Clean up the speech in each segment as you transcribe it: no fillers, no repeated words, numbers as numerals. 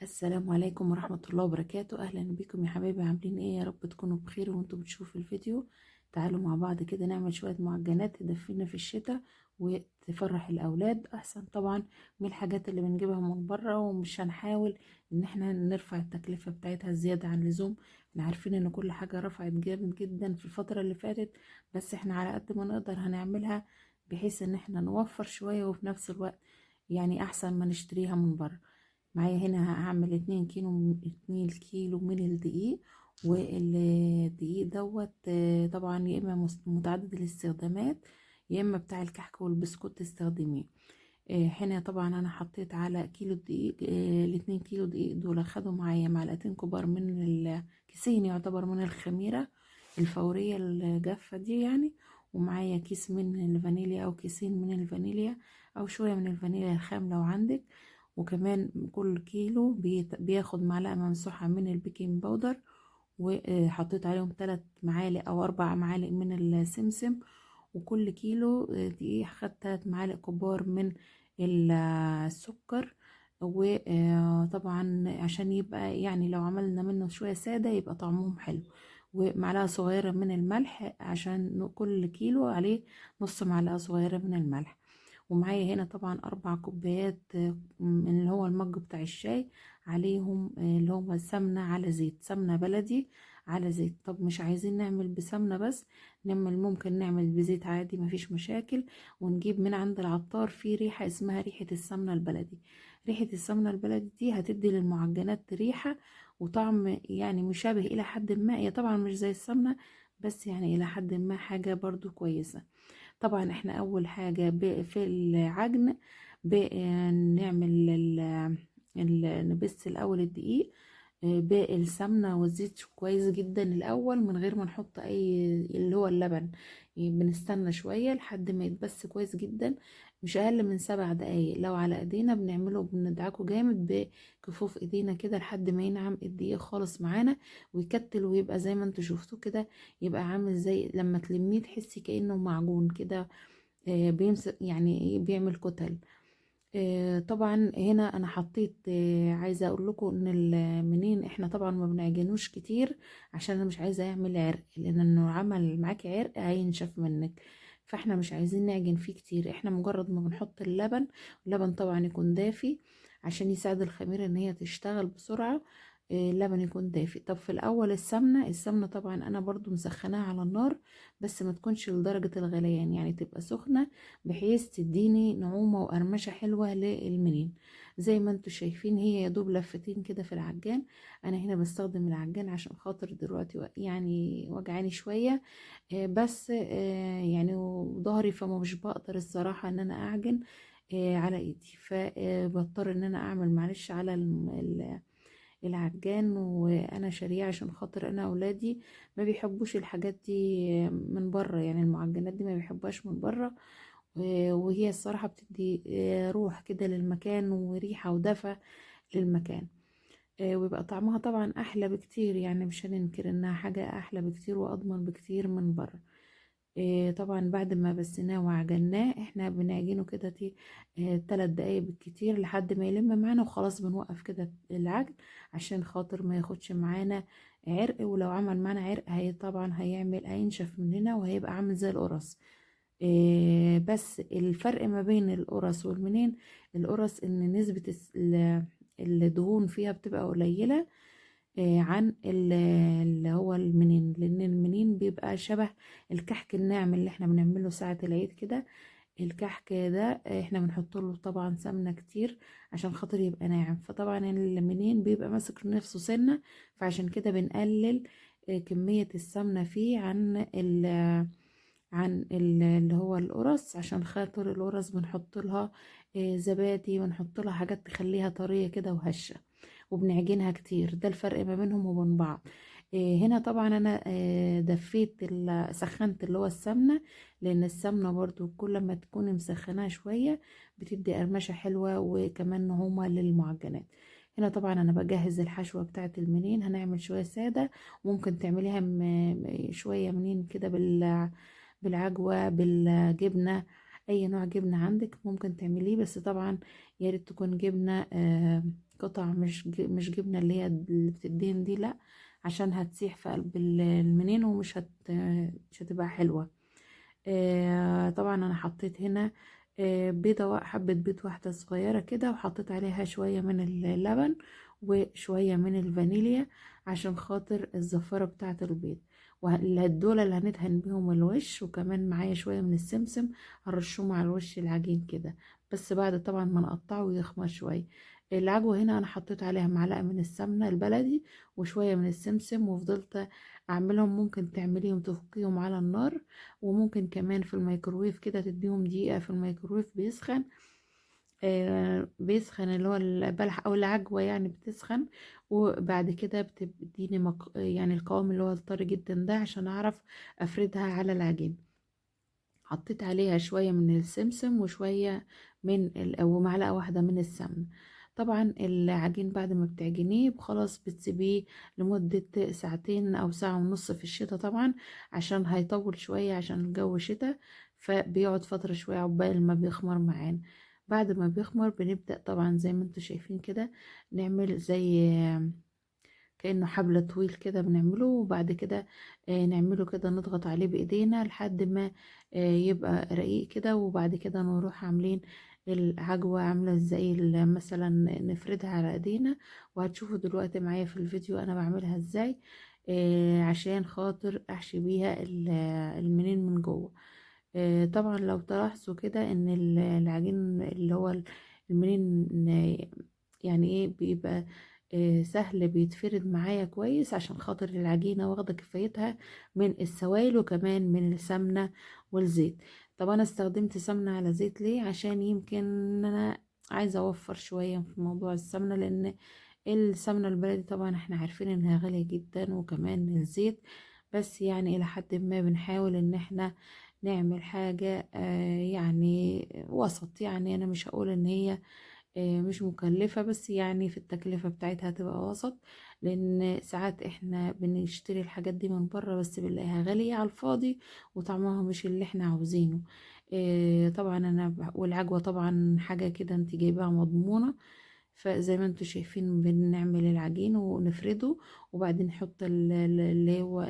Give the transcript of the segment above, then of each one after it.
السلام عليكم ورحمة الله وبركاته. أهلا بكم يا حبايبي، عاملين ايه؟ يا رب تكونوا بخير وانتوا بتشوفوا الفيديو. تعالوا مع بعض كده نعمل شوية معجنات تدفينا في الشتاء وتفرح الأولاد، أحسن طبعا من الحاجات اللي بنجيبها من بره. ومش هنحاول ان احنا نرفع التكلفة بتاعتها زيادة عن اللزوم. احنا عارفين ان كل حاجة رفعت جامد جدا في الفترة اللي فاتت، بس احنا على قد ما نقدر هنعملها بحيث ان احنا نوفر شوية وفي نفس الوقت يعني أحسن ما نشتريها من بره. معايا هنا هعمل 2 كيلو من الدقيق. والدقيق دوت طبعا يا اما متعدد الاستخدامات، يا اما بتاع الكحك والبسكوت تستخدميه. هنا طبعا انا حطيت على كيلو الدقيق، ال2 كيلو دقيق دول خدوا معايا معلقتين كبار من الكيسين يعتبر من الخميرة الفورية الجافة دي يعني. ومعايا كيس من الفانيليا او كيسين من الفانيليا او شوية من الفانيليا الخام لو عندك. وكمان كل كيلو بياخد معلقة ممسوحة من البيكنج باودر. وحطيت عليهم 3 معالق او 4 معالق من السمسم. وكل كيلو دقيق خد 3 معالق كبار من السكر. وطبعا عشان يبقى يعني لو عملنا منه شوية سادة يبقى طعمهم حلو. ومعلقة صغيرة من الملح عشان كل كيلو عليه نص معلقة صغيرة من الملح. ومعايا هنا طبعا 4 كوبايات من اللي هو المج بتاع الشاي، عليهم اللي هو سمنة على زيت، سمنة بلدي على زيت. طب مش عايزين نعمل بسمنة بس، ممكن نعمل بزيت عادي مفيش مشاكل. ونجيب من عند العطار في ريحة اسمها ريحة السمنة البلدي. ريحة السمنة البلدي دي هتدي للمعجنات ريحة وطعم يعني مشابه إلى حد ما، هي طبعا مش زي السمنة بس يعني إلى حد ما حاجة برضو كويسة. طبعا احنا اول حاجة في العجن بنعمل نبس الاول الدقيق بالسمنة والزيت كويس جدا الاول من غير ما نحط اي اللي هو اللبن. بنستنى شوية لحد ما يتبس كويس جدا، مش اقل من 7 دقايق. لو على ايدينا بنعمله بندعكه جامد بكفوف ايدينا كده لحد ما ينعم الدقيق خالص معانا ويكتل ويبقى زي ما انتوا شفتوا كده. يبقى عامل زي لما تلميه تحسي كأنه معجون كده، بيمسك يعني ايه بيعمل كتل. طبعا هنا انا حطيت، عايزه اقول لكم ان المنين احنا طبعا ما بنعجنوش كتير عشان انا مش عايزه يعمل عرق، لان انه عمل معاكي عرق هينشف منك. فاحنا مش عايزين نعجن فيه كتير، احنا مجرد ما بنحط اللبن طبعا يكون دافي عشان يساعد الخميره ان هي تشتغل بسرعه. اللبن يكون دافي. طب في الاول السمنه طبعا انا برضو مسخناها على النار، بس ما تكونش لدرجه الغليان، يعني تبقى سخنه بحيث تديني نعومة وقرمشة حلوة للمنين. زي ما انتوا شايفين هي يا دوب لفتين كده في العجان. انا هنا بستخدم العجان عشان خاطر دلوقتي يعني وجعاني شوية، بس يعني وظهري فما مش بقدر الصراحة ان انا اعجن على ايدي، فبضطر ان انا اعمل معلش على العجان. وانا شاريه عشان خاطر انا اولادي ما بيحبوش الحاجات دي من بره، يعني المعجنات دي ما بيحبوهاش من بره. وهي الصراحة بتدي روح كده للمكان وريحة ودفى للمكان. ويبقى طعمها طبعا أحلى بكتير، يعني مش هننكر إنها حاجة أحلى بكتير وأضمن بكتير من بره. طبعا بعد ما بسناه وعجناه احنا بنعجنه كده 3 دقايق بالكتير لحد ما يلم معانا، وخلاص بنوقف كده العجن عشان خاطر ما ياخدش معانا عرق. ولو عمل معانا عرق هي طبعا هينشف مننا وهيبقى عامل زي القرص. بس الفرق ما بين القرص والمنين، القرص ان نسبة الدهون فيها بتبقى قليلة عن اللي هو المنين، لان المنين بيبقى شبه الكحك الناعم اللي احنا بنعمله ساعة العيد كده. الكحك ده احنا بنحط له طبعا سمنة كتير عشان خاطر يبقى ناعم، فطبعا المنين بيبقى ماسك نفسه سنة، فعشان كده بنقلل كمية السمنة فيه عن اللي هو القرص. عشان خاطر القرص بنحط لها زبادي، ونحط لها حاجات تخليها طرية كده وهشة، وبنعجنها كتير. ده الفرق ما بينهم وبين بعض. هنا طبعا انا دفيت سخنت اللي هو السمنة، لان السمنة برضو كل ما تكوني مسخناها شوية بتدي قرمشة حلوة وكمان نعومة للمعجنات. هنا طبعا انا بجهز الحشوة بتاعت المنين، هنعمل شوية سادة، ممكن تعمليها شوية منين كده بالعجوة بالجبنة. اي نوع جبنة عندك ممكن تعمليه، بس طبعا يا ريت تكون جبنة قطع، مش جبنة اللي هي اللي بتدين دي، لا، عشان هتسيح في قلب المنين ومش مش هتبقى حلوة. طبعا انا حطيت هنا بيضة، حبة بيض واحدة صغيرة كده، وحطيت عليها شوية من اللبن وشوية من الفانيليا عشان خاطر الزفارة بتاعة البيض. دول اللي هندهن بيهم الوش، وكمان معايا شوية من السمسم هرشهم على الوش العجين كده، بس بعد طبعا ما نقطعه ويخمر شوية. العجوة هنا انا حطيت عليها معلقة من السمنة البلدي وشوية من السمسم، وفضلت اعملهم. ممكن تعمليهم تفكيهم على النار، وممكن كمان في الميكروويف كده تديهم دقيقة في الميكروويف بيسخن. بيسخن اللي هو البلح او العجوة يعني بتسخن، وبعد كده بتديني يعني القوام اللي هو الطري جدا ده عشان اعرف افردها على العجين. حطيت عليها شوية من السمسم وشوية أو معلقة واحدة من السمن. طبعا العجين بعد ما بتعجنيه خلاص بتسيبيه لمدة ساعتين أو ساعة ونص في الشتاء طبعا، عشان هيطول شوية عشان الجو شتاء، فبيقعد فترة شوية عقبال ما بيخمر معانا. بعد ما بيخمر بنبدأ طبعا زي ما انتوا شايفين كده نعمل زي كأنه حبل طويل كده بنعمله، وبعد كده نعمله كده نضغط عليه بإيدينا لحد ما يبقى رقيق كده، وبعد كده نروح عاملين العجوة عاملة ازاي مثلا نفردها على ايدينا. وهتشوفوا دلوقتي معايا في الفيديو انا بعملها ازاي عشان خاطر احشي بيها المنين من جوه. طبعا لو تلاحظوا كده ان العجين اللي هو المنين يعني ايه بيبقى سهل بيتفرد معايا كويس، عشان خاطر العجينة واخدة كفايتها من السوائل وكمان من السمنة والزيت. طب انا استخدمت سمنة على زيت ليه؟ عشان يمكن انا عايزة اوفر شوية في موضوع السمنة، لان السمنة البلدي طبعا احنا عارفين انها غالية جدا، وكمان الزيت، بس يعني الى حد ما بنحاول ان احنا نعمل حاجة يعني وسط. يعني انا مش هقول ان هي مش مكلفة، بس يعني في التكلفة بتاعتها تبقى وسط، لان ساعات احنا بنشتري الحاجات دي من بره بس بنلاقيها غالية على الفاضي وطعمها مش اللي احنا عاوزينه. طبعا والعجوة طبعا حاجة كده انت جايباها مضمونة. فزي ما انتوا شايفين بنعمل العجين ونفرده، وبعدين نحط اللي هو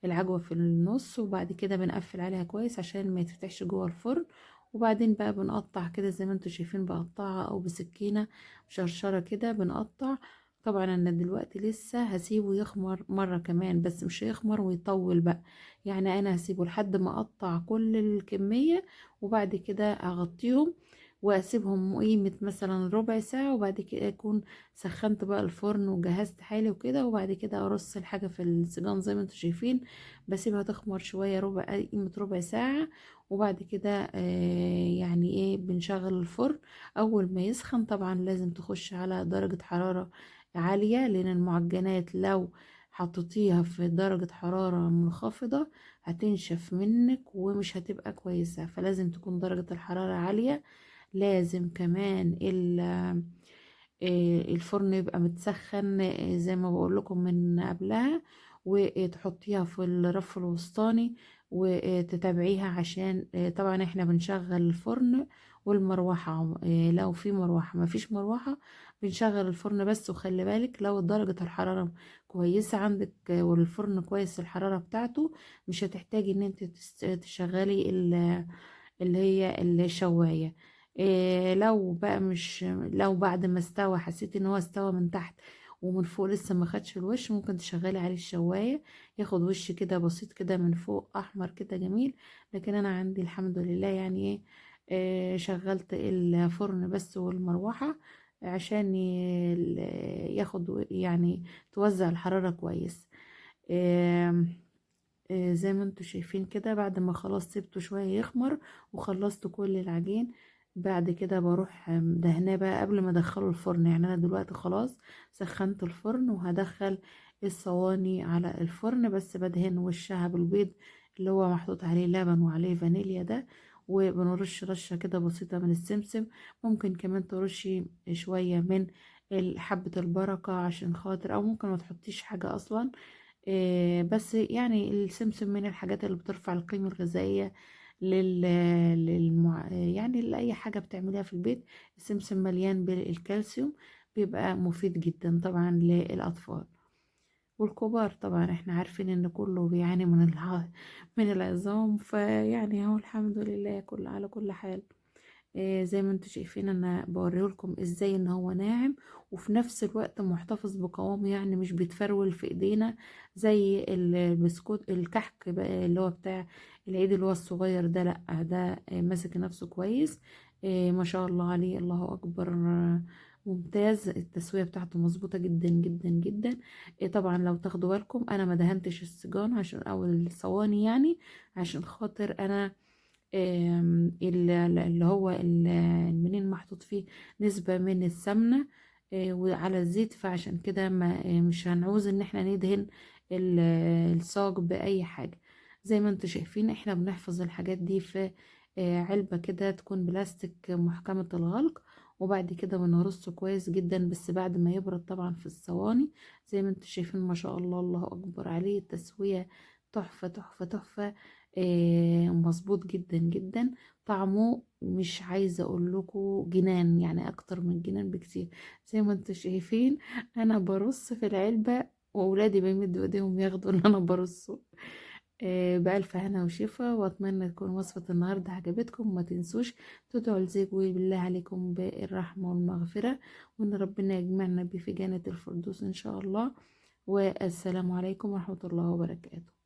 العجوة في النص، وبعد كده بنقفل عليها كويس عشان ما يتفتحش جوه الفرن. وبعدين بقى بنقطع كده زي ما انتوا شايفين بقطعها او بسكينة شرشرة كده بنقطع. طبعا انا دلوقتي لسه هسيبه يخمر مرة كمان، بس مش هيخمر ويطول بقى، يعني انا هسيبه لحد ما اقطع كل الكمية، وبعد كده اغطيهم واسيبهم قيمة مثلا ربع ساعة، وبعد كده اكون سخنت بقى الفرن وجهزت حالي وكده، وبعد كده ارص الحاجة في السجان زي ما انتوا شايفين. بسيبها تخمر شوية قيمة ربع ساعة، وبعد كده يعني ايه بنشغل الفرن. اول ما يسخن طبعا لازم تخش على درجة حرارة عالية، لان المعجنات لو حطيتيها في درجة حرارة منخفضة هتنشف منك ومش هتبقى كويسة، فلازم تكون درجة الحرارة عالية. لازم كمان الفرن يبقى متسخن زي ما بقول لكم من قبلها، وتحطيها في الرف الوسطاني وتتابعيها، عشان طبعا احنا بنشغل الفرن والمروحة. لو في مروحة، ما فيش مروحة بنشغل الفرن بس. وخلي بالك لو درجة الحرارة كويسة عندك والفرن كويس الحرارة بتاعته، مش هتحتاجي ان انت تشغلي اللي هي الشواية. لو بقى مش لو بعد ما استوى حسيت ان هو استوى من تحت ومن فوق لسه ما خدش الوش، ممكن تشغلي عليه الشواية ياخد وش كده بسيط كده من فوق احمر كده جميل. لكن انا عندي الحمد لله يعني ايه شغلت الفرن بس والمروحة عشان ياخد يعني توزع الحرارة كويس. آم، زي ما انتوا شايفين كده بعد ما خلاص سبته شوية يخمر وخلصت كل العجين، بعد كده بروح دهناه بقى قبل ما ادخله الفرن. يعني انا دلوقتي خلاص سخنت الفرن وهدخل الصواني على الفرن، بس بدهن وشها بالبيض اللي هو محطوط عليه لبن وعليه فانيليا ده، وبنرش رشة كده بسيطة من السمسم. ممكن كمان ترشي شوية من حبة البركة عشان خاطر، او ممكن ما تحطيش حاجة اصلا. بس يعني السمسم من الحاجات اللي بترفع القيمة الغذائية يعني لأي حاجة بتعمليها في البيت. السمسم مليان بالكالسيوم، بيبقى مفيد جدا طبعا للأطفال والكبار. طبعا احنا عارفين ان كله بيعاني من العظام، فيعني هو الحمد لله كل على كل حال. زي ما انتوا شايفين انا بوريهولكم ازاي ان هو ناعم وفي نفس الوقت محتفظ بقوامه، يعني مش بيتفرول في ايدينا زي البسكوت الكحك بقى اللي هو بتاع العيد اللي هو الصغير ده. لا ده ماسك نفسه كويس. ما شاء الله عليه، الله اكبر. ممتاز، التسوية بتاعته مظبوطة جدا جدا جدا. طبعا لو تاخدوا بالكم انا ما دهنتش السجان عشان او الصواني، يعني عشان خاطر انا اللي هو المنين محطوط فيه نسبة من السمنة وعلى الزيت، فعشان كده ما مش هنعوز ان احنا ندهن ال- الصاج بأي حاجة. زي ما انتوا شايفين احنا بنحفظ الحاجات دي في علبة كده تكون بلاستيك محكمة الغلق، وبعد كده بنرصه كويس جدا بس بعد ما يبرد طبعا في الصواني. زي ما انتوا شايفين ما شاء الله، الله اكبر عليه، التسوية تحفة تحفة تحفة. مظبوط جدا جدا. طعمه مش عايزه اقول لكم جنان، يعني اكتر من جنان بكتير. زي ما انتم شايفين انا برص في العلبه واولادي بيمدوا ايديهم ياخدوا اللي انا برصه. بألف هنا وشفا، واتمنى تكون وصفة النهاردة عجبتكم. وما تنسوش تدعوا لزيجوي بالله عليكم بالرحمة والمغفرة، وان ربنا يجمعنا به في جنة الفردوس ان شاء الله. والسلام عليكم ورحمة الله وبركاته.